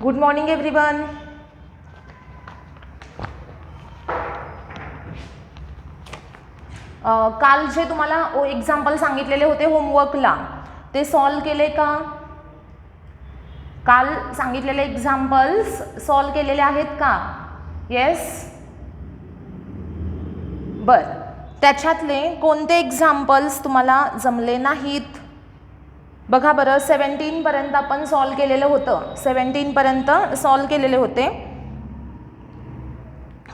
Good morning everyone. काल जे तुम्हाला एक्झाम्पल सांगितलेले होते होमवर्कला ते सॉल्व केले का? काल सांगितलेले एक्झाम्पल्स सॉल्व केलेले आहेत का? येस. बरं, त्याच्यातले कोणते एक्झाम्पल्स तुम्हाला जमले नाहीत? बघा बरं, 17 पर्यंत आपण सॉल्व केलेलं होतं. 17 पर्यंत सॉल्व केलेले होते.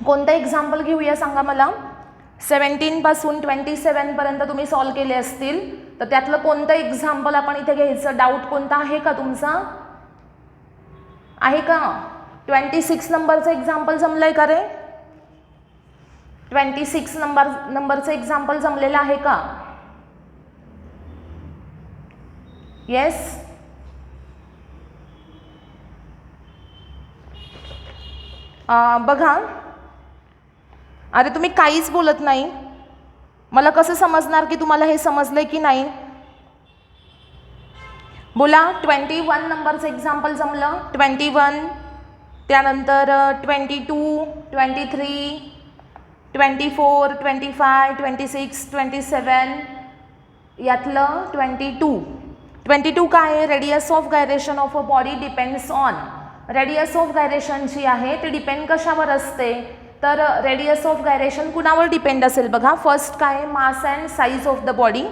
कोणतं एक्झाम्पल घेऊया सांगा मला. 17 पासून 27 पर्यंत तुम्ही सॉल्व केले असतील तर त्यातलं कोणतं एक्झाम्पल आपण इथे घ्यायचं? डाऊट कोणता आहे का तुमचा? आहे का? 26 नंबरचं एक्झाम्पल जमलंय का रे? 26 नंबरचं एक्झाम्पल जमलेलं आहे का? येस. बघा, अरे तुम्ही काहीच बोलत नाही, मला कसं समजणार की तुम्हाला हे समजलंय की नाही? बोला. 21 नंबरचं एक्झाम्पल जमलं? 21, त्यानंतर 22, 23, 24, 25, 26, 27, यातलं 22 काय आहे? Radius of gyration of a body depends on. Radius of gyration जी आहे ती डिपेंड कशावर असते? तर रेडियस ऑफ गायरेशन कुणावर डिपेंड असेल? बघा, फर्स्ट काय? Mass and size of the body.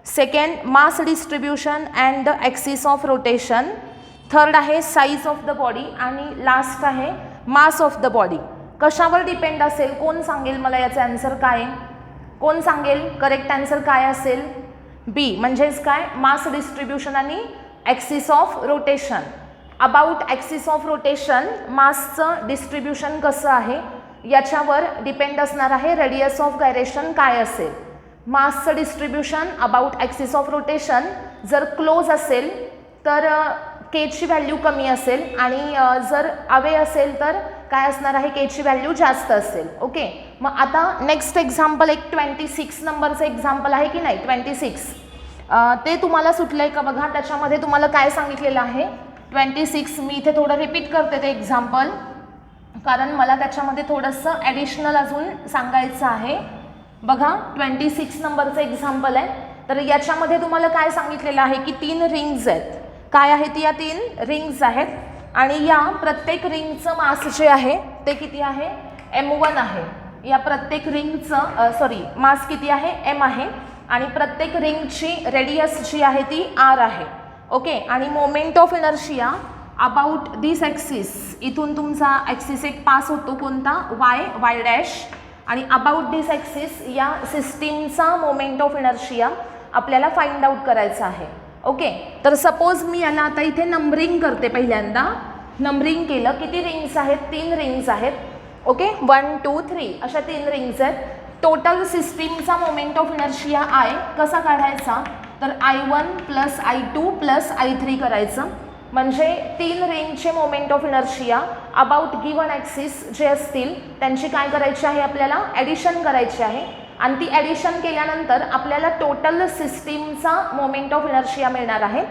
Second, mass distribution and the axis of rotation. Third आहे साईज ऑफ द बॉडी आणि लास्ट आहे मास ऑफ द बॉडी. कशावर डिपेंड असेल? कोण सांगेल मला याचा आन्सर काय? कोण सांगेल? करेक्ट आन्सर काय असेल? बी, म्हणजेच काय? मास डिस्ट्रीब्युशन आणि axis of rotation. About axis of rotation, मासचं डिस्ट्रीब्युशन कसं आहे याच्यावर डिपेंड असणार आहे रेडियस ऑफ गायरेशन काय असेल. मासचं distribution about axis of rotation जर क्लोज असेल तर केची व्हॅल्यू कमी असेल आणि जर अवे असेल तर काय असणार आहे? केची व्हॅल्यू जास्त असेल. ओके, मग आता नेक्स्ट एक्झाम्पल एक 26 नंबरचं एक्झाम्पल आहे की नाही? 26 ते तुम्हाला सुटलं आहे का? बघा, त्याच्यामध्ये तुम्हाला काय सांगितलेलं आहे? 26 मी इथे थोडं रिपीट करते ते एक्झाम्पल, कारण मला त्याच्यामध्ये थोडंसं ॲडिशनल अजून सांगायचं आहे. बघा, 26 नंबरचं एक्झाम्पल आहे. तर याच्यामध्ये तुम्हाला काय सांगितलेलं आहे की 3 रिंग्ज आहेत. काय आहेत? या 3 रिंग्ज आहेत आणि या प्रत्येक रिंगचं मास जे आहे ते किती आहे? m1 आहे. या प्रत्येक रिंगचं मास किती आहे? m आहे आणि प्रत्येक रिंगची रेडियस जी आहे ती r आहे. ओके, आणि moment of inertia about this axis, इथून तुमचा ॲक्सिस एक पास होतो कोणता? y डॅश, आणि अबाउट दिस ॲक्सिस या सिस्टीमचा मोमेंट ऑफ इनर्शिया आपल्याला फाइंड आउट करायचा आहे. ओके, तर सपोज मी याला आता इथे नंबरिंग करते. पहिल्यांदा नंबरिंग केलं. किती रिंग्स आहेत? 3 रिंग्स आहेत. ओके, 1 2 3 अशा 3 रिंग्स आहेत. टोटल सिस्टीमचा मोमेंट ऑफ इनर्शिया I कसा काढायचा? तर I1 plus I2 plus I3 करायचं. म्हणजे 3 रिंगचे moment of inertia about given axis जे असतील त्यांची काय करायची आहे? आपल्याला ॲडिशन करायची आहे आणि ती ॲडिशन केल्यानंतर आपल्याला टोटल सिस्टीमचा मोमेंट ऑफ इनर्शिया मिळणार आहे.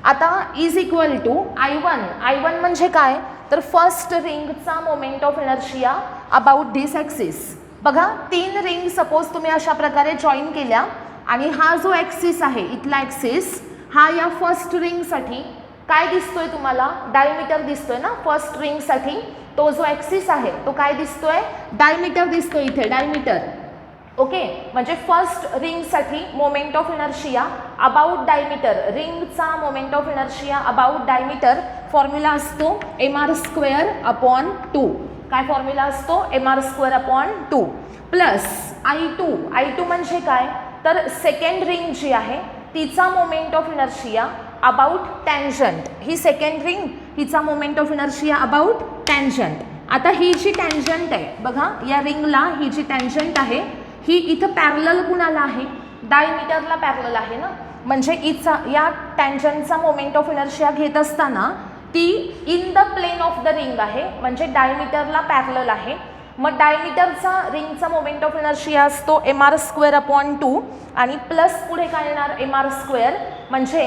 आता इज इक्वल टू I1 म्हणजे काय? तर फर्स्ट रिंगचा moment of inertia about this axis. बघा, 3 रिंग सपोज तुम्ही अशा प्रकारे जॉईन केल्या आणि हा जो ॲक्सिस आहे इथला ॲक्सिस हा या फर्स्ट रिंगसाठी काय दिसतोय तुम्हाला? डायमीटर दिसतोय ना. फर्स्ट रिंगसाठी तो जो ॲक्सिस आहे तो काय दिसतोय? डायमीटर दिसतोय इथे, डायमीटर. ओके, म्हणजे फर्स्ट रिंगसाठी moment of inertia about diameter, रिंगचा moment of inertia about diameter formula असतो mr²/2. काय फॉर्म्युला असतो? mr²/2 प्लस I2 म्हणजे काय? तर सेकंड रिंग जी आहे तिचा moment of inertia about tangent. ही सेकंड रिंग, हिचा moment of inertia about tangent. आता ही जी टँजंट आहे, बघा या रिंगला ही जी टँजंट आहे ही इथं पॅरलल कुणाला आहे? डायमीटरला पॅरलल आहे ना. म्हणजे या टँजंटचा मोमेंट ऑफ इनर्शिया घेत असताना ती in the plane of the ring आहे, म्हणजे डायमीटरला पॅरलल आहे. मग डायमीटरचा रिंगचा मोमेंट ऑफ इनर्शिया असतो mr²/2 आणि प्लस पुढे काय येणार? mr², म्हणजे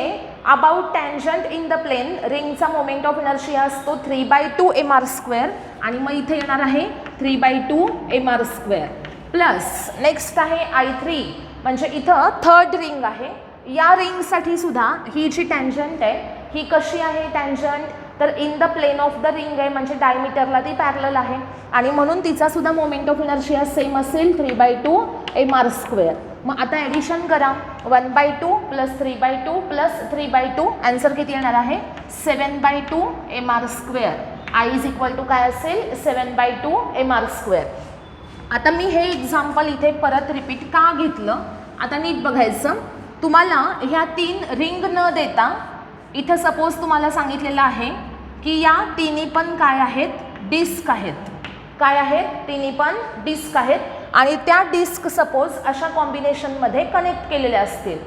about tangent in the plane रिंगचा मोमेंट ऑफ इनर्शिया असतो 3/2 mr², आणि मग इथे येणार आहे 3/2 mr². प्लस नेक्स्ट आहे I3, म्हणजे इथं थर्ड रिंग आहे. या रिंगसाठी सुद्धा ही जी टँजंट आहे ही कशी आहे टँजंट, तर in the plane of the ring आहे, म्हणजे डायमीटरला ती पॅरलल आहे, आणि म्हणून तिचा सुद्धा मोमेंट ऑफ इनर्शिया सेम असेल 3/2 mr². मग आता ॲडिशन करा, 1/2 + 3/2 + 3/2, आन्सर किती येणार आहे 7/2 mr². I = काय असेल 7/2 mr². आता मी हे एक्झाम्पल इथे परत रिपीट का घेतलं, आता नीट बघायचं. तुम्हाला ह्या 3 रिंग न देता इथं सपोज तुम्हाला सांगितलेलं आहे की या तिन्ही पण काय आहेत, डिस्क आहेत. काय आहेत, तिन्ही पण डिस्क आहेत, आणि त्या डिस्क सपोज अशा कॉम्बिनेशनमध्ये कनेक्ट केलेल्या असतील.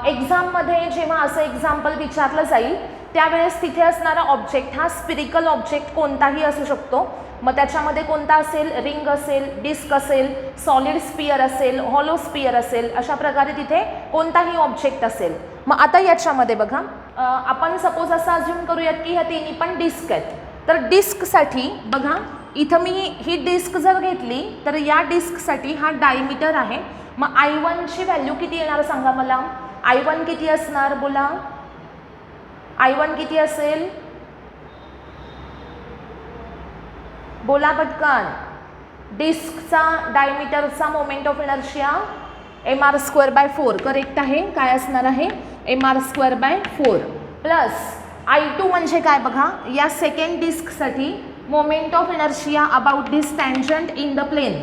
एक्झाममध्ये जेव्हा असं एक्झाम्पल विचारलं जाईल त्यावेळेस तिथे असणारा ऑब्जेक्ट हा स्पिरिकल ऑब्जेक्ट कोणताही असू शकतो. मग त्याच्यामध्ये कोणता असेल, रिंग असेल, डिस्क असेल, सॉलिड स्पियर असेल, हॉलो स्पियर असेल, अशा प्रकारे तिथे कोणताही ऑब्जेक्ट असेल. मग आता याच्यामध्ये बघा, आपण सपोज असं अज्युम करूयात की ह्या तिन्ही पण डिस्क आहेत. तर डिस्कसाठी बघा, इथं मी ही डिस्क जर घेतली तर या डिस्कसाठी हा डायमीटर आहे. मग I1ची व्हॅल्यू किती येणार सांगा मला. I1 किती असणार बोला, I1 किती असेल बोला पटकन. डिस्कचा डायमीटरचा moment of inertia mr²/4 correct आहे. काय असणार आहे mr²/4. प्लस I2 म्हणजे काय बघा, या सेकंड डिस्कसाठी moment of inertia about this tangent in the plane.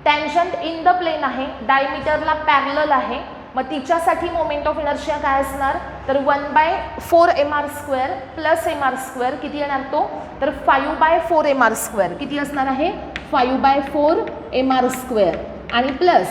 Tangent in the plane आहे, डायमीटरला पॅरलल आहे, मग तिच्यासाठी मोमेंट ऑफ इनर्शिया काय असणार, तर 1/4 mr² + mr², किती येणार तो, तर 5/4 mr². किती असणार आहे 5/4 mr². आणि प्लस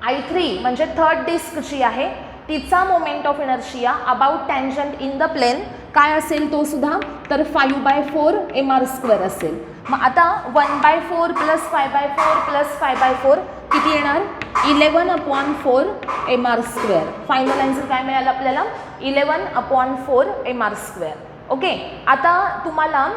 I3 म्हणजे थर्ड डिस्क जी आहे तिचा moment of inertia about tangent in the plane काय असेल तो सुद्धा, तर 5/4 mr² असेल. मग आता 1/4 + 5/4 + 5/4 किती येणार 11/4 mr². फायनल आन्सर काय मिळालं आपल्याला 11/4 mr². ओके. आता तुम्हाला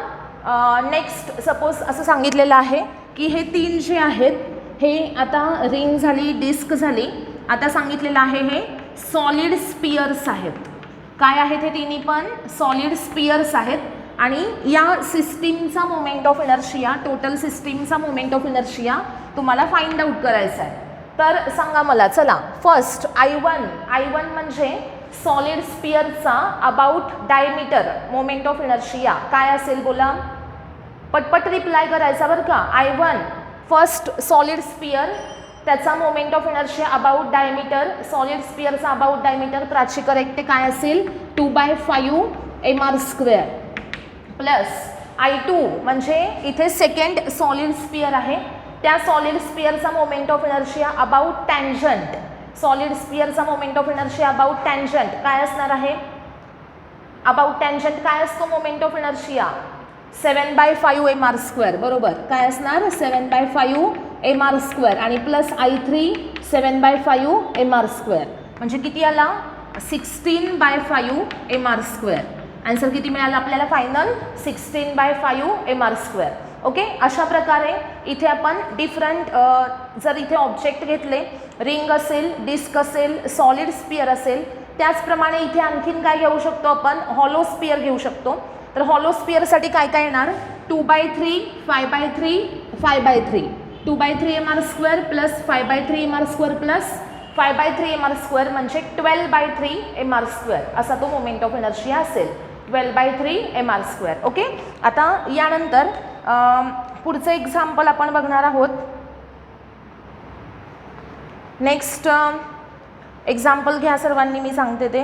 नेक्स्ट सपोज असं सांगितलेलं आहे की हे 3 जे आहेत हे आता रिंग झाली, डिस्क झाली, आता सांगितलेलं आहे हे सॉलिड स्पियर्स आहेत. काय आहेत हे तिन्ही पण सॉलिड स्पियर्स आहेत, आणि या सिस्टीमचा मोमेंट ऑफ इनर्शिया, टोटल सिस्टीमचा मोमेंट ऑफ इनर्शिया तुम्हाला फाइंड आउट करायचा आहे. तर सांगा मला, चला फर्स्ट I1 म्हणजे सॉलिड स्पियरचा about diameter moment of inertia काय असेल बोला, पटपट रिप्लाय करायचा बरं का. I1 फर्स्ट सॉलिड स्पियर, त्याचा moment of inertia about diameter, solid स्पियरचा अबाउट डायमीटर प्राची करेक्ट काय असेल 2/5 mr². प्लस I2 म्हणजे इथे सेकंड सॉलिड स्पियर आहे, त्या सॉलिड स्पियरचा moment of inertia about tangent, solid स्पियरचा moment of inertia about tangent काय असणार आहे, अबाउट टँजंट काय असतो मोमेंट ऑफ इनर्शिया 7/5 mr². बरोबर, काय असणार 7/5 mr². आणि प्लस I3 7/5 mr², म्हणजे किती आला 16/5 mr². आन्सर किती मिळाला आपल्याला फायनल 16/5 mr². ओके. अशा प्रकारे इथे आपण डिफरंट जर इथे ऑब्जेक्ट घेतले, रिंग असेल, डिस्क असेल, सॉलिड स्पियर असेल, त्याचप्रमाणे इथे आणखीन काय घेऊ शकतो आपण, हॉलो स्पियर घेऊ शकतो. तर हॉलो स्पियरसाठी काय काय येणार 2/3 5/3 5/3 2/3 mr² plus 5/3 mr² plus 5/3 mr² म्हणजे 12/3 mr², असा तो मोमेंट ऑफ इनर्शिया असेल 12/3 mr². ओके. आता यानंतर पुढचं एक्झाम्पल आपण बघणार आहोत. नेक्स्ट एक्झाम्पल घ्या सर्वांनी, मी सांगते ते.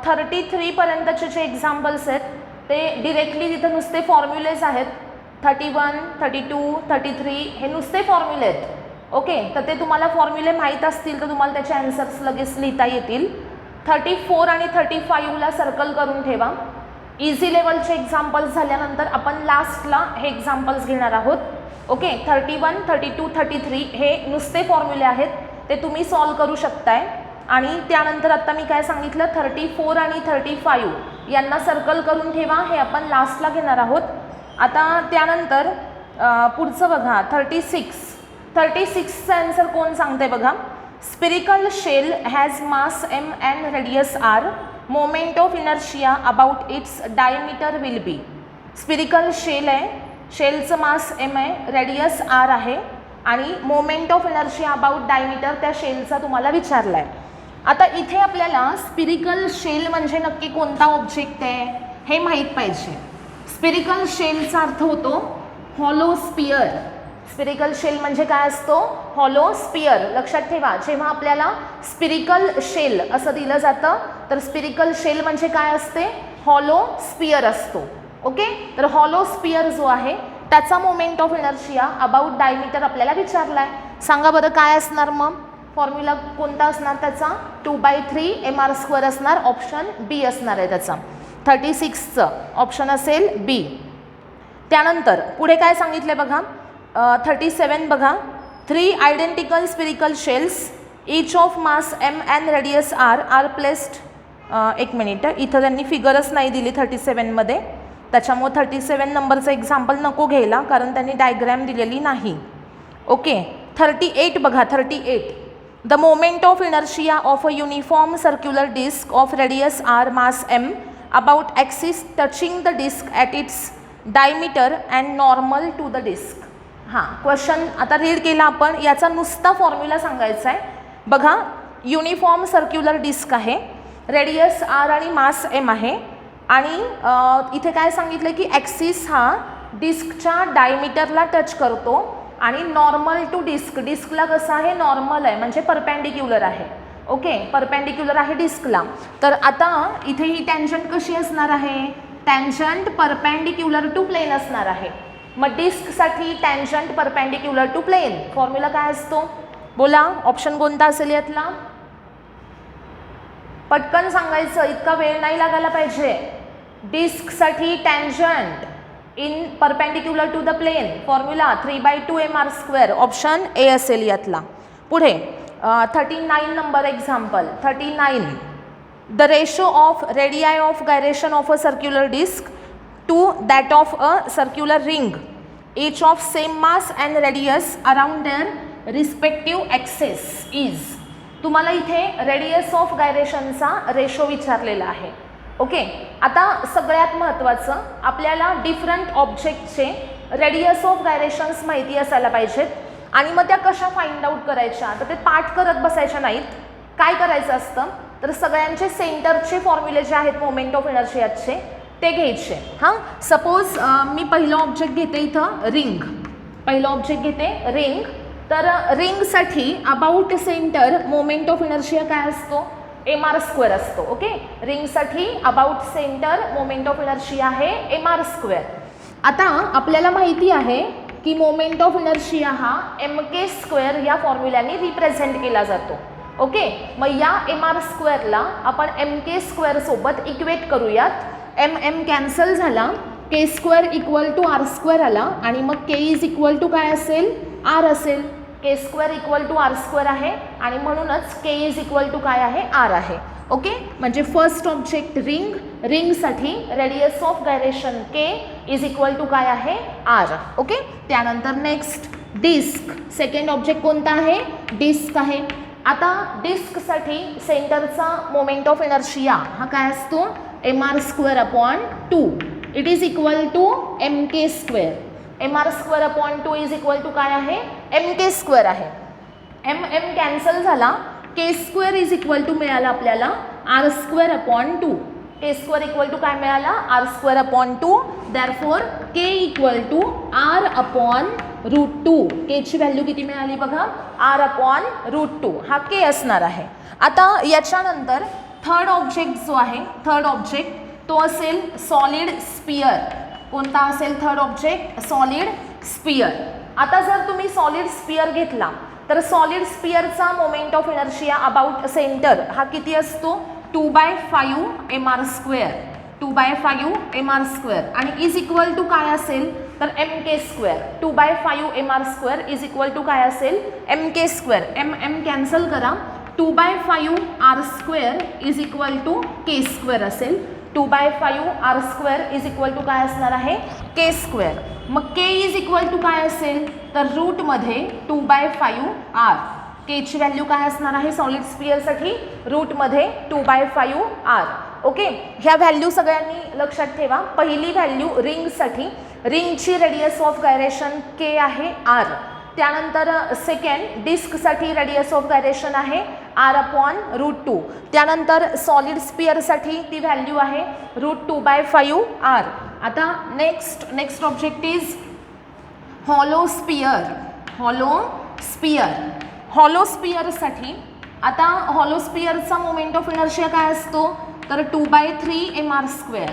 33 पर्यंतचे जे एक्झाम्पल्स आहेत ते डिरेक्टली तिथे नुसते फॉर्म्युलेज आहेत. 31, 32, 33 हे नुसते फॉर्म्युले आहेत. ओके. तर ते तुम्हाला फॉर्म्युले माहीत असतील तर तुम्हाला त्याचे आन्सर्स लगेच लिहिता येतील. 34 आणि 35ला सर्कल करून ठेवा. इझी लेवलचे एक्झाम्पल्स झाल्यानंतर आपण लास्टला हे एक्झाम्पल्स घेणार आहोत. ओके. 31, 32, 33 हे नुसते फॉर्म्युले आहेत, ते तुम्ही सॉल्व करू शकताय. आणि त्यानंतर आता मी काय सांगितलं, 34 आणि 35 यांना सर्कल करून ठेवा, हे आपण लास्टला घेणार आहोत. आता त्यानंतर पुढचं बघा 36चा आन्सर कोण सांगते बघा. Spherical shell has mass m and radius r, moment of inertia about its diameter will be. Spherical shell आहे, शेलचं मास m आहे, रेडियस r आहे आणि moment of inertia about diameter त्या शेलचा तुम्हाला विचारला आहे. आता इथे आपल्याला स्पिरिकल शेल म्हणजे नक्की कोणता ऑब्जेक्ट आहे हे माहीत पाहिजे. स्पिरिकल शेलचा अर्थ होतो हॉलो स्पियर. स्पिरिकल शेल म्हणजे काय असतो, हॉलो स्पियर. लक्षात ठेवा, जेव्हा आपल्याला स्पिरिकल शेल असं दिलं जातं तर स्पिरिकल शेल म्हणजे काय असते, हॉलो स्पियर असतो. ओके. तर हॉलो स्पियर जो आहे त्याचा moment of inertia about diameter आपल्याला विचारला आहे. सांगा बरं काय असणार, मग फॉर्म्युला कोणता असणार त्याचा, 2/3 mr² असणार. ऑप्शन बी असणार आहे त्याचा. 36चं ऑप्शन असेल बी. त्यानंतर पुढे काय सांगितलं बघा, 37 बघा. 3 identical spherical shells each of mass m and radius r are placed. एक मिनिट, इथं त्यांनी फिगरच नाही दिली 37मध्ये, त्याच्यामुळे 37 नंबरचं एक्झाम्पल नको घ्यायला, कारण त्यांनी डायग्रॅम दिलेली नाही. ओके. 38 बघा. 38 the moment of inertia of a uniform circular disc of radius r mass m about axis touching the disc at its diameter and normal to the disc. हां, क्वेश्चन आता read केला आपण, याचा नुसता formula सांगायचा आहे बघा. युनिफॉर्म सर्क्युलर डिस्क आहे, रेडियस r आणि मास m आहे आणि इथे काय सांगितलं की ॲक्सिस हा डिस्कच्या डायमीटरला टच करतो आणि नॉर्मल टू डिस्क, डिस्कला कसं आहे, नॉर्मल आहे म्हणजे परपेंडिक्युलर आहे. ओके, परपेंडिक्युलर आहे डिस्कला. तर आता इथे ही टॅन्जंट कशी असणार आहे, टॅन्जंट परपेंडिक्युलर टू प्लेन असणार आहे. मग डिस्कसाठी tangent perpendicular to plane formula काय असतो बोला, ऑप्शन कोणता असेल यातला, पटकन सांगायचं, इतका वेळ नाही लागायला पाहिजे. डिस्कसाठी tangent in perpendicular to the plane formula 3/2 mr². Option A असेल यातला. पुढे 39 number example. 39 the ratio of radii of gyration of a circular disc to that of a circular ring each of same mass and radius around their respective axis is. तुम्हाला इथे radius of गायरेशनचा ratio विचारलेला आहे. Okay. आता सगळ्यात महत्त्वाचं, आपल्याला different ऑब्जेक्टचे radius of गायरेशन्स माहिती असायला पाहिजेत आणि मग त्या कशा फाइंड आउट करायच्या, तर ते पाठ करत बसायच्या नाहीत. काय करायचं असतं, तर सगळ्यांचे सेंटरचे फॉर्म्युले जे आहेत मोमेंट ऑफ इनर्शियाचे ते घ्यायचे. हां, सपोज मी पहिलं ऑब्जेक्ट घेते इथं रिंग, पहिलं ऑब्जेक्ट घेते रिंग. तर रिंगसाठी about centre moment of inertia काय असतो, mr² असतो. ओके. रिंगसाठी about centre moment of inertia आहे mr². आता आपल्याला माहिती आहे की मोमेंट ऑफ इनर्शिया हा mk² या फॉर्म्युल्याने रिप्रेझेंट केला जातो. ओके. मग या mr² आपण mk² सोबत इक्वेट करूयात. m कॅन्सल झाला, k² = r² आला आणि मग k = काय असेल, r असेल. k² = r² आहे आणि म्हणूनच k = काय आहे, r आहे. ओके. म्हणजे फर्स्ट ऑब्जेक्ट रिंग, रिंगसाठी रेडियस ऑफ गायरेशन k = काय आहे, r. ओके. त्यानंतर नेक्स्ट डिस्क, सेकंड ऑब्जेक्ट कोणता आहे, डिस्क आहे. आता डिस्कसाठी सेंटरचा मोमेंट ऑफ इनर्शिया हा काय असतो, mr²/2. It is equal to mk². mr²/2 काय आहे, mk² आहे. कॅन्सल झाला, k² मिळाला आपल्याला r²/2. k² काय मिळाला, r²/2. दॅरफोर k r/√2. k ची व्हॅल्यू किती मिळाली बघा, r/√2. हा k असणार आहे. आता याच्यानंतर थर्ड ऑब्जेक्ट जो आहे, थर्ड ऑब्जेक्ट तो असेल सॉलिड स्पियर. कोणता असेल थर्ड ऑब्जेक्ट, सॉलिड स्पियर. आता जर तुम्ही सॉलिड स्पियर घेतला तर सॉलिड स्पियरचा moment of inertia about centre हा किती असतो, 2/5 mr². 2/5 mr² आणि इज इक्वल टू काय असेल, तर MK², 2/5 MR² is equal to काय असेल, MK². M कॅन्सल करा, 2/5 R² is equal to K² असेल. 2/5 R² इज इक्वल टू काय असणार आहे, K². मग K इज इक्वल टू काय असेल, तर रूटमध्ये 2/5 R. Kची व्हॅल्यू काय असणार आहे सॉलिड स्फिअरसाठी, रूटमध्ये 2/5 R. ओके, ह्या व्हॅल्यू सगळ्यांनी लक्षात ठेवा. पहिली व्हॅल्यू रिंगसाठी, रिंगची रेडियस ऑफ गायरेशन K आहे R. त्यानंतर सेकंड डिस्कसाठी रेडियस ऑफ गायरेशन आहे R/√2. त्यानंतर सॉलिड स्फिअरसाठी ती व्हॅल्यू आहे √2/5 R. आता नेक्स्ट ऑब्जेक्ट इज हॉलो स्फिअरसाठी. आता हॉलो स्फिअरचा मोमेंट ऑफ इनर्शिया काय असतो, तर 2/3 MR².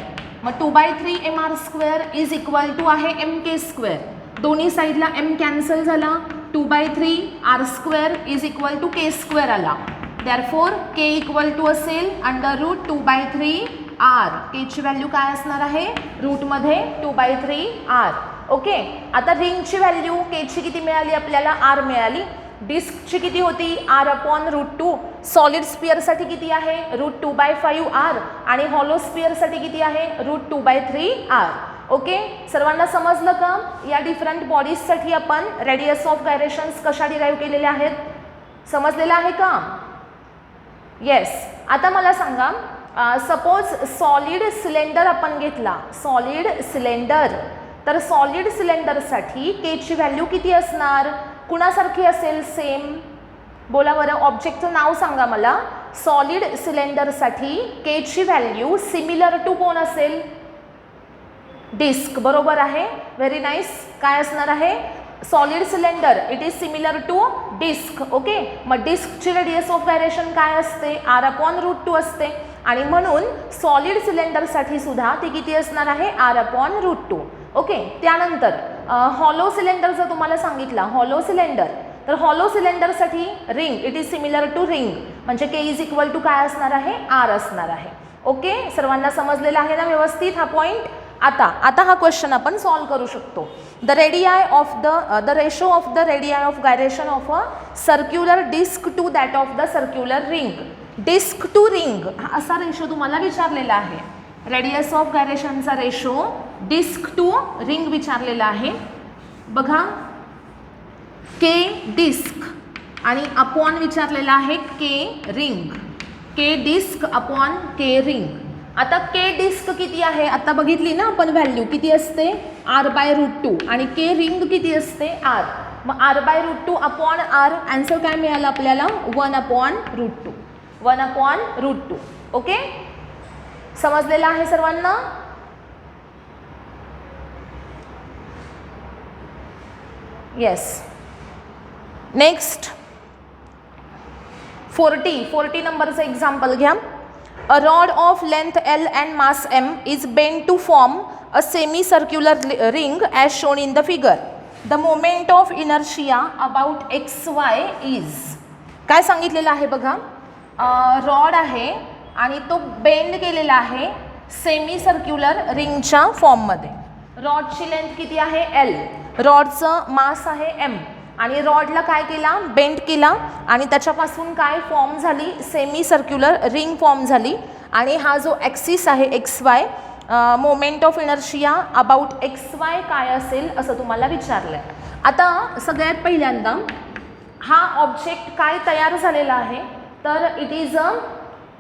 मग 2/3 MR² इज इक्वल टू आहे MK². दोन्ही साईडला M कॅन्सल झाला, 2/3 R² is equal to K² आला. देअरफॉर K इक्वल टू असेल √2/3 R. Kची व्हॅल्यू काय असणार आहे, रूटमध्ये 2/3 R. ओके, आता रिंगची व्हॅल्यू Kची किती मिळाली आपल्याला, R मिळाली. डिस्कची किती होती, R/√2. सॉलिड स्फिअरसाठी किती आहे, √2/5 R. आणि हॉलो स्फिअरसाठी किती आहे, √2/3 R. ओके, सर्वांना समजलं का. या डिफरंट बॉडीजसाठी आपण रेडियस ऑफ गायरेशन्स कशा डिराईव्ह केलेल्या आहेत, समजलेलं आहे का. येस. आता मला सांगा, सपोज सॉलिड सिलेंडर आपण घेतला, सॉलिड सिलेंडर, तर सॉलिड सिलेंडरसाठी Kची व्हॅल्यू किती असणार, कुणासारखी असेल, सेम. बोला बरं, ऑब्जेक्टचं नाव सांगा मला. सॉलिड सिलेंडरसाठी Kची व्हॅल्यू सिमिलर टू कोण असेल, डिस्क. बरोबर आहे, व्हेरी नाईस. काय असणार आहे, solid cylinder it is similar to disc. Okay, मग डिस्कची रेडियस ऑफ गायरेशन काय असते, R/√2 असते. आणि म्हणून सॉलिड सिलेंडरसाठी सुद्धा ती किती असणार आहे, R/√2. ओके, त्यानंतर हॉलो सिलेंडर जर तुम्हाला सांगितला, हॉलो सिलेंडर, तर हॉलो सिलेंडरसाठी ring it is similar to ring, म्हणजे K इज इक्वल टू काय असणार आहे, R असणार आहे. ओके, सर्वांना समजलेला आहे ना व्यवस्थित हा पॉईंट. आता हा क्वेश्चन आपण सॉल्व करू शकतो. The ratio of the radii of gyration of a circular disc to that of the circular ring. Disc to ring असा रेशो तुम्हाला विचारलेला आहे. रेडियस ऑफ गायरेशनचा रेशो डिस्क टू रिंग विचारलेला आहे. बघा, K डिस्क आणि अपॉन विचारलेला आहे K ring. K disc upon K ring. आता K डिस्क किती आहे, आता बघितली ना आपण व्हॅल्यू किती असते, R/√2. आणि K रिंग किती असते, R. मग R/√2 अपॉन R, आन्सर काय मिळालं आपल्याला, 1/√2. 1/√2. ओके, समजलेलं आहे सर्वांना. येस. नेक्स्ट 40 नंबरचं एक्झाम्पल घ्या. A rod of length L and mass M is bent to form a semicircular ring as shown in the figure. The moment of inertia about xy is. काय सांगितलेलं आहे बघा, rod आहे आणि तो bend केलेला आहे सेमी सर्क्युलर रिंगच्या फॉर्ममध्ये. रॉडची लेंथ किती आहे, L. रॉडचं मास आहे M. आणि रॉडला काय केला, बेंड केला आणि त्याच्यापासून काय फॉर्म झाली, सेमी सर्क्युलर रिंग फॉर्म झाली. आणि हा जो ॲक्सिस आहे XY, moment of inertia about XY काय असेल असं तुम्हाला विचारलं आहे. आता सगळ्यात पहिल्यांदा हा ऑब्जेक्ट काय तयार झालेला आहे, तर इट इज अ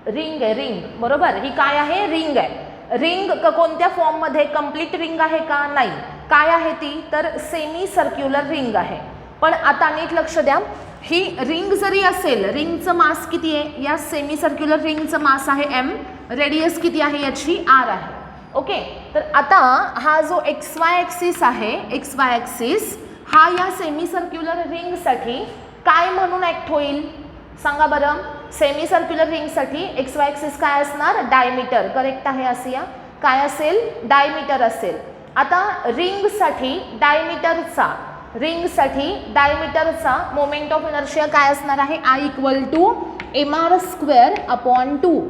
रिंग आहे. रिंग, बरोबर, ही काय आहे, रिंग आहे. रिंग कोणत्या फॉर्ममध्ये, कंप्लीट रिंग आहे का, नाही. काय आहे ती, तर सेमी सर्क्युलर रिंग आहे. पण आता नीट लक्ष द्या, ही रिंग जरी असेल, रिंगचं मास किती आहे, या सेमी सर्क्युलर रिंगचं मास आहे M. रेडियस किती आहे याची, R आहे. ओके, तर आता हा जो XY ॲक्सिस आहे, XY ॲक्सिस हा या सेमी सर्क्युलर रिंगसाठी काय म्हणून ॲक्ट होईल, सांगा बरं. सेमी सर्क्युलर रिंगसाठी XY ॲक्सिस काय असणार, डायमीटर. करेक्ट आहे आसिया, काय असेल, डायमीटर असेल. आता रिंगसाठी डायमीटरचा मोमेंट ऑफ इनर्शिया काय असणार आहे, I = mr²/2.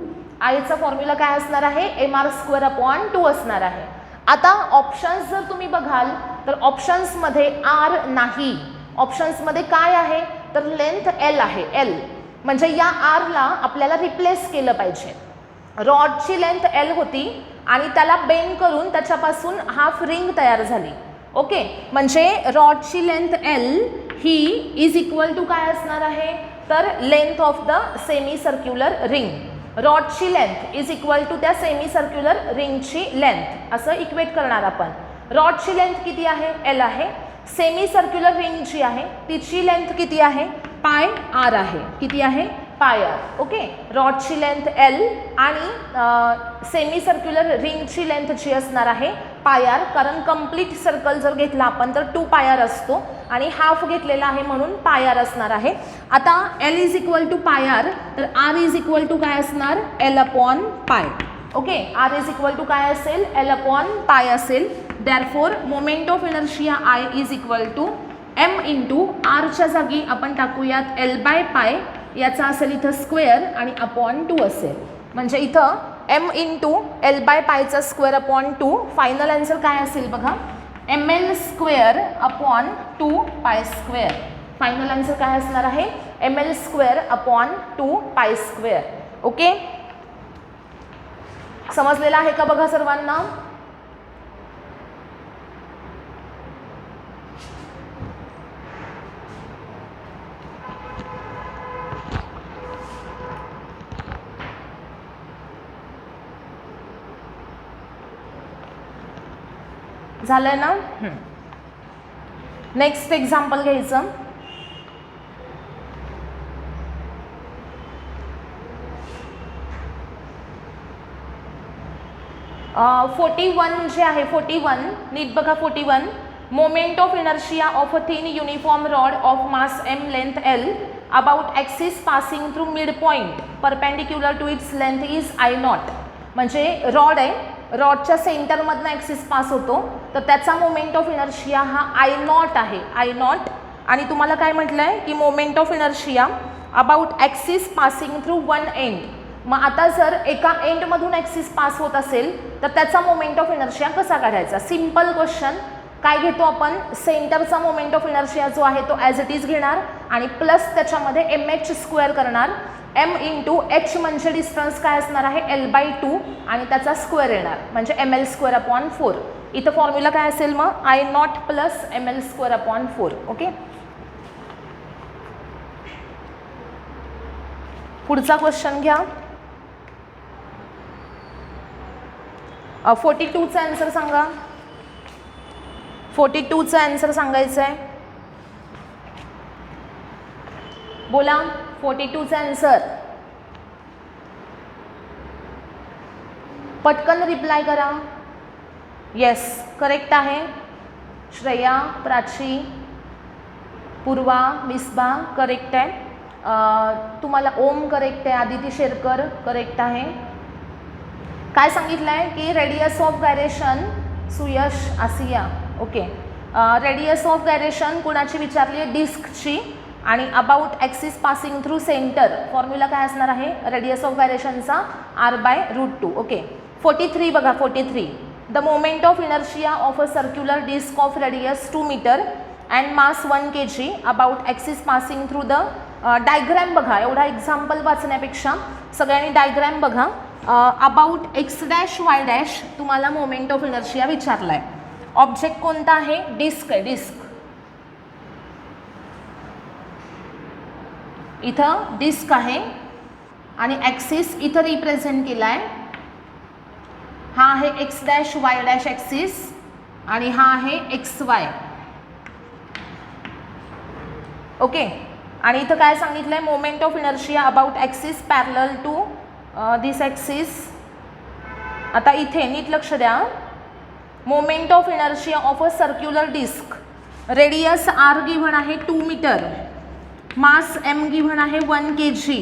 आयचा फॉर्म्युला काय असणार आहे, mr²/2 असणार आहे. आता ऑप्शन्स जर तुम्ही बघाल तर ऑप्शन्समध्ये आर नाही. ऑप्शन्समध्ये काय आहे तर लेंथ एल आहे. एल म्हणजे या आरला आपल्याला रिप्लेस केलं पाहिजे. रॉडची लेंथ एल होती आणि त्याला बेंड करून त्याच्यापासून हाफ रिंग तयार झाली. ओके, म्हणजे रॉडची लेंथ एल ही इज इक्वल टू काय असणार आहे तर length of the semi circular ring. रॉडची लेंथ इज इक्वल टू त्या सेमी सर्क्युलर रिंगची लेंथ असं इक्वेट करणार आपण. रॉडची लेंथ किती आहे एल आहे. सेमी सर्क्युलर रिंग जी आहे तिची लेंथ किती आहे पाय आर आहे. किती आहे पाय आर. ओके, रॉडची लेंथ एल आणि सेमी सर्क्युलर रिंगची लेंथ जी असणार आहे पाय आर, कारण कंप्लीट सर्कल जर घेतला आपण तर 2 पाय आर असतो आणि हाफ घेतलेला आहे म्हणून पाय आर असणार आहे. आता L is equal to pi R तर आर इज इक्वल टू काय असणार L upon pi. Okay, R is equal to काय असेल एल अपॉन पाय असेल. Therefore moment of inertia I is equal to M into आरच्या जागी आपण टाकूयात L by पाय, याचा असेल इथं स्क्वेअर आणि अपॉन 2 असेल. म्हणजे इथं एम इंटू एल बाय पायचा स्क्वेअर अपॉन 2. फायनल आन्सर काय असेल बघा M L square upon 2 pi square. Final answer काय असणार आहे M L square upon 2 pi square. Okay, समजलेलं आहे का बघा सर्वांना. झालंय ना. नेक्स्ट एक्झाम्पल घ्यायचं. (41) जे आहे 41 नीट बघा. 41 moment of inertia of a thin uniform rod of mass M length L about axis passing through mid point perpendicular to its length is I naught. म्हणजे रॉड आहे, रॉडच्या सेंटरमधनं ॲक्सिस पास होतो तर त्याचा मोमेंट ऑफ इनर्शिया हा I naught आहे. I naught. आणि तुम्हाला काय म्हटलं आहे की moment of inertia about axis passing through one end. मग आता जर एका एंडमधून ॲक्सिस पास होत असेल तर त्याचा मोमेंट ऑफ इनर्शिया कसा काढायचा. Simple question. काय घेतो आपण सेंटरचा मोमेंट ऑफ इनर्शिया जो आहे तो ॲज इट इज घेणार आणि प्लस त्याच्यामध्ये एम एच स्क्वेअर करणार. एम इंटू एच म्हणजे डिस्टन्स काय असणार आहे एल बाय 2 आणि त्याचा स्क्वेअर येणार म्हणजे एम एल स्क्वेअर अपॉन 4. इथं फॉर्म्युला काय असेल मग I naught plus M L square upon 4. Okay, पुढचा क्वेश्चन घ्या. 42चा आन्सर सांगा. 42चा आन्सर सांगायचं आहे. बोला 42चा आन्सर. पटकन रिप्लाय करा. येस करेक्ट आहे. श्रेया, प्राची, पूर्वा, मिसबा करेक्ट आहे. तुम्हाला ओम करेक्ट आहे. आदिती शेरकर करेक्ट आहे. काय सांगितलं आहे की radius of gyration Suyash Asiya. Okay, radius of गायरेशन कुणाची विचारली आहे डिस्कची आणि about axis passing through centre formula काय असणार आहे रेडियस ऑफ गायरेशनचा आर बाय √2. ओके, 43 बघा. 43 the moment of inertia of a circular disc of radius 2 metre and mass 1 kg about axis passing through the diagram बघा. एवढा example वाचण्यापेक्षा सगळ्यांनी diagram बघा. About X dash Y dash तुम्हाला moment of inertia विचारला आहे. Object कोणता आहे डिस्क आहे. डिस्क इथं डिस्क आहे आणि ॲक्सिस इथं रिप्रेझेंट केला आहे. हा आहे x dash Y dash axis आणि हा आहे एक्स वाय. ओके, आणि इथं काय सांगितलं आहे moment of inertia about axis parallel to this axis. आता इथे नीट लक्ष द्या. Moment of inertia of a circular disc radius R given आहे 2 मीटर, मास एम गिव्हन आहे 1 kg,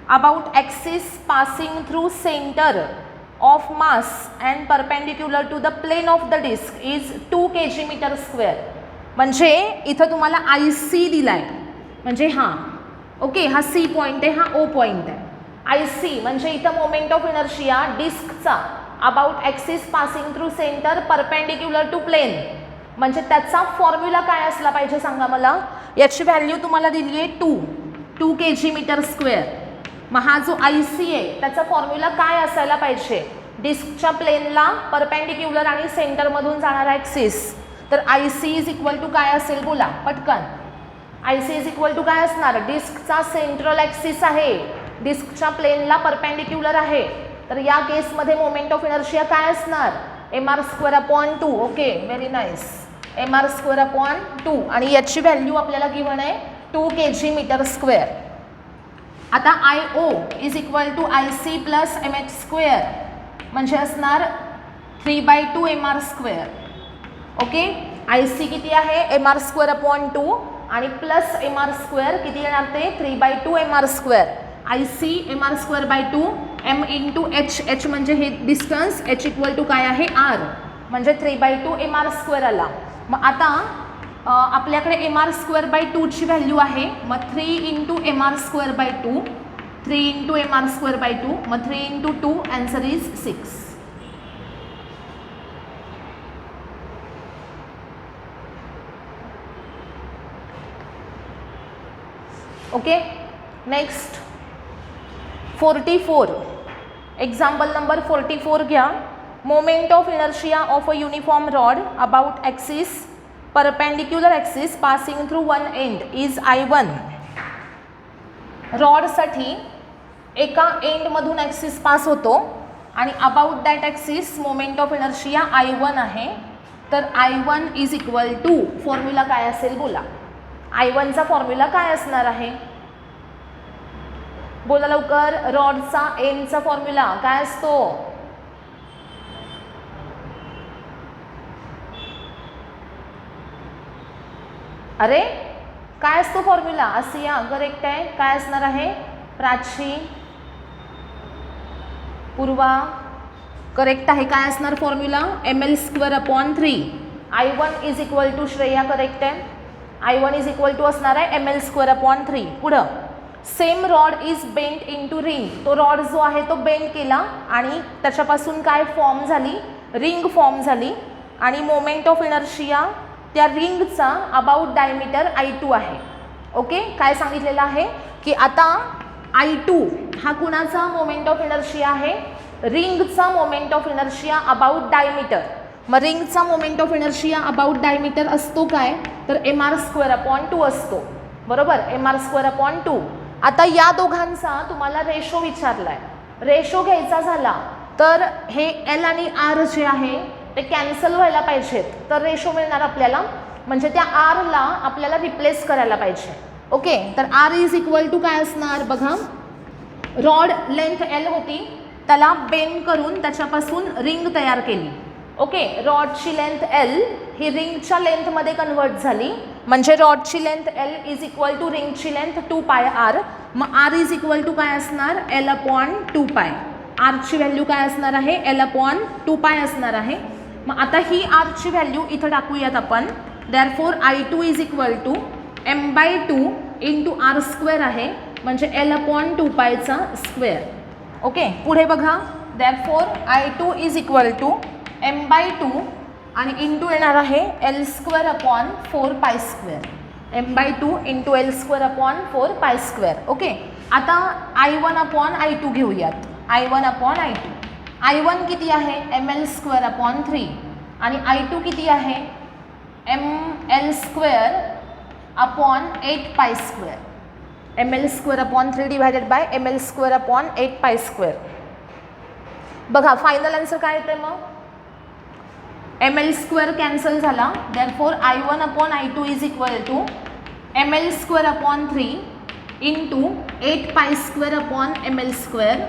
about axis passing through centre of mass and perpendicular to the plane of the disc is 2 kg metre square. म्हणजे इथं तुम्हाला I C दिला आहे. म्हणजे हां okay, हा सी पॉईंट आहे, हा ओ पॉईंट आहे. आय सी म्हणजे इथं मोमेंट ऑफ इनर्शिया डिस्कचा about axis passing through centre perpendicular to plane म्हणजे त्याचा फॉर्म्युला काय असला पाहिजे सांगा मला. याची व्हॅल्यू तुम्हाला दिली आहे 2 kg/m². मग हा जो IC आहे त्याचा फॉर्म्युला काय असायला पाहिजे. डिस्कच्या प्लेनला परपेंडिक्युलर आणि सेंटरमधून जाणारा ॲक्सिस. तर IC इज इक्वल टू काय असेल बोला पटकन. IC इज इक्वल टू काय असणार. डिस्कचा सेंट्रल ॲक्सिस आहे, डिस्कच्या प्लेनला परपेंडिक्युलर आहे. तर या केसमध्ये मोमेंट ऑफ इनर्शिया काय असणार. mr²/2. Okay very nice. mr²/2 आणि याची व्हॅल्यू आपल्याला गिव्हन आहे 2 kg/m². आता IO is equal to IC plus mh², म्हणजे असणार 3/2 mr². ओके IC किती आहे mr²/2 आणि प्लस mr² किती येणार ते 3/2 mr². IC mr²/2 m into h म्हणजे हे डिस्टन्स, h इक्वल टू काय आहे r, म्हणजे 3/2 mr² आला. मग आता आपल्याकडे mr²/2 ची व्हॅल्यू आहे. मग 3 इंटू mr²/2, 3 इंटू mr²/2, मग 3 into 2 answer is 6. Okay next 44. Example number 44 घ्या. Moment of inertia of a uniform rod about axis perpendicular axis passing through one end is I1. रॉडसाठी एका एंडमधून ॲक्सिस पास होतो आणि about that axis moment of inertia I1 आहे. तर I1 is equal to formula काय असेल बोला. I1चा formula काय असणार आहे बोला लवकर. रॉडचा एंडचा फॉर्म्युला काय असतो. अरे काय असतो फॉर्म्युला. आसिया करेक्ट आहे. काय असणार आहे प्राची, पूर्वा करेक्ट आहे. काय असणार formula ml²/3. I1 is equal to Shreya correct आहे. I1 इज इक्वल टू असणार आहे ml²/3. पुढं same rod is bent into ring. तो रॉड जो आहे तो बेंड केला आणि त्याच्यापासून काय फॉर्म झाली, रिंग फॉर्म झाली. आणि मोमेंट ऑफ इनर्शिया त्या रिंगचा अबाउट डायमीटर I2 आहे. ओके काय सांगितलेलं आहे की आता I2 हा कुणाचा मोमेंट ऑफ इनर्शिया आहे. रिंगचा moment of inertia about diameter. मग रिंगचा moment of inertia about diameter असतो काय तर mr²/2 असतो. बरोबर mr²/2. आता या दोघांचा तुम्हाला रेशो विचारलाय. रेशो घ्यायचा झाला तर हे L आणि R जे आहे ते कॅन्सल व्हायला पाहिजेत. तर रेशो मिळणार आपल्याला, म्हणजे त्या R ला आपल्याला रिप्लेस करायला पाहिजे. ओके तर R इज इक्वल टू काय असणार बघा. रॉड लेंथ L होती, त्याला बेंड करून त्याच्यापासून रिंग तयार केली. ओके रॉडची लेंथ L ही रिंगच्या लेंथमध्ये कन्वर्ट झाली, म्हणजे रॉडची length L is equal to रिंगची लेंथ 2πr. मग R इज इक्वल टू काय असणार L/2π. आरची व्हॅल्यू काय असणार आहे L/2π असणार आहे. मग आता ही आरची व्हॅल्यू इथं टाकूयात आपण. Therefore I2 is equal to m/2 into r² आहे, म्हणजे L/2π स्क्वेअर. ओके पुढे बघा. Therefore I2 is equal to m/2 आणि इंटू येणार आहे L²/4π². m/2 into L²/4π². Okay आता I1/I2 घेऊयात. I1/I2. I1 किती आहे ml²/3 आणि I2 किती आहे ml²/8π². ml²/3 divided by ml²/8π². बघा फायनल आन्सर काय येते मग. ml² कॅन्सल झाला. Therefore I1/I2 is equal to ml²/3 into 8π²/ml².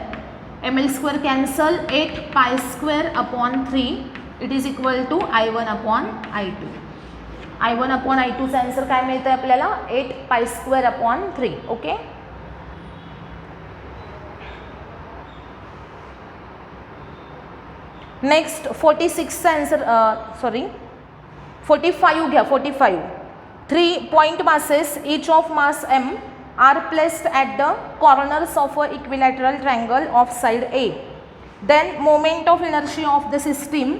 ml² cancel 8π²/3. It is equal to I1/I2. I1/I2चा आन्सर काय मिळतं आपल्याला 8π²/3. ओके नेक्स्ट 46चा आन्सर 45 घ्या. 45 3 point masses each of mass m are placed at the corners of a equilateral triangle of side A. Then moment of inertia of the system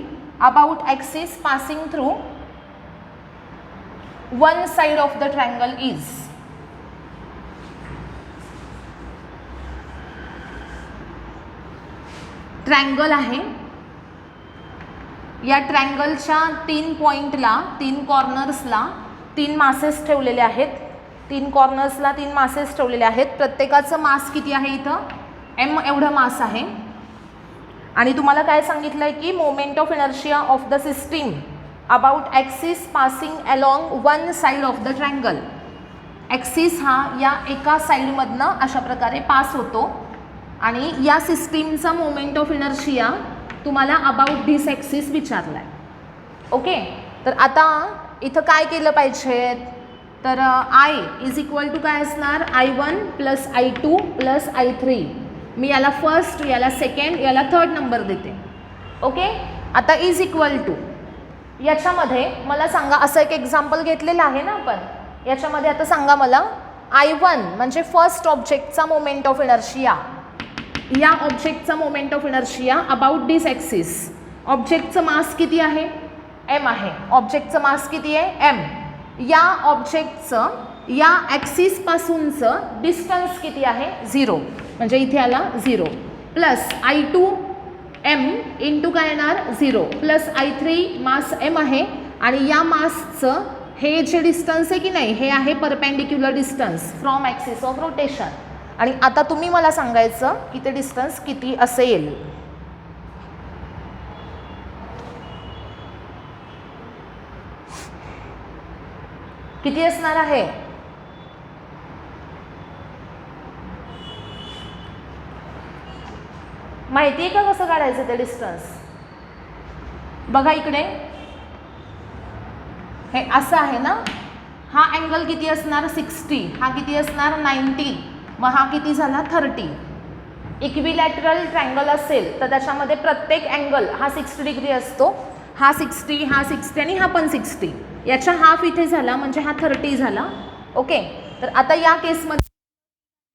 about axis passing through one side of the triangle is. Triangle आहे, या ट्रायंगलच्या 3 पॉईंटला 3 कॉर्नर्सला 3 masses ठेवलेले आहेत. 3 कॉर्नर्सला 3 masses ठेवलेले आहेत. प्रत्येकाचं मास किती आहे इथं? m एवढं मास आहे. आणि तुम्हाला काय सांगितलं आहे की moment of inertia of the system about axis passing along one side of the triangle. Axis हा या एका साईडमधनं अशा प्रकारे पास होतो आणि या सिस्टीमचा मोमेंट ऑफ इनर्शिया तुम्हाला अबाउट धिस ॲक्सिस विचारला आहे. ओके, तर आता इथं काय केलं पाहिजे? तर I इज इक्वल टू काय असणार? I1 plus I2 plus I3. मी याला फर्स्ट, याला सेकंड, याला थर्ड नंबर देते. ओके, आता इज इक्वल टू याच्यामध्ये मला सांगा, असं एक एक्झाम्पल घेतलेलं आहे ना आपण. याच्यामध्ये आता सांगा मला I1 म्हणजे फर्स्ट ऑब्जेक्टचा मोमेंट ऑफ इनर्शिया, या ऑब्जेक्टचा moment of inertia about this axis. ऑब्जेक्टचं मास किती आहे? m आहे. ऑब्जेक्टचं मास किती आहे? m. या ऑब्जेक्टचं या ॲक्सिसपासूनचं डिस्टन्स किती आहे? 0. म्हणजे इथे आला 0 प्लस I2 m इंटू काय येणार? 0 प्लस I3 मास m आहे आणि या मासचं हे जे डिस्टन्स आहे की नाही, हे आहे perpendicular distance from axis of rotation. आणि आता तुम्ही मला सांगायचं की ते डिस्टन्स किती असेल. किती असणार आहे? माहिती आहे का कसं काढायचं ते डिस्टन्स? बघा इकडे हे असं आहे ना, हा अँगल किती असणार? 60. हा किती असणार? 90. मग हा किती झाला? 30. इक्विलॅटरल ट्रायंगल असेल तर त्याच्यामध्ये प्रत्येक अँगल हा 60 डिग्री असतो. हा 60, हा 60 आणि हा पण 60. याच्या हाफ इथे झाला म्हणजे हा 30 झाला. ओके, तर आता या केसमध्ये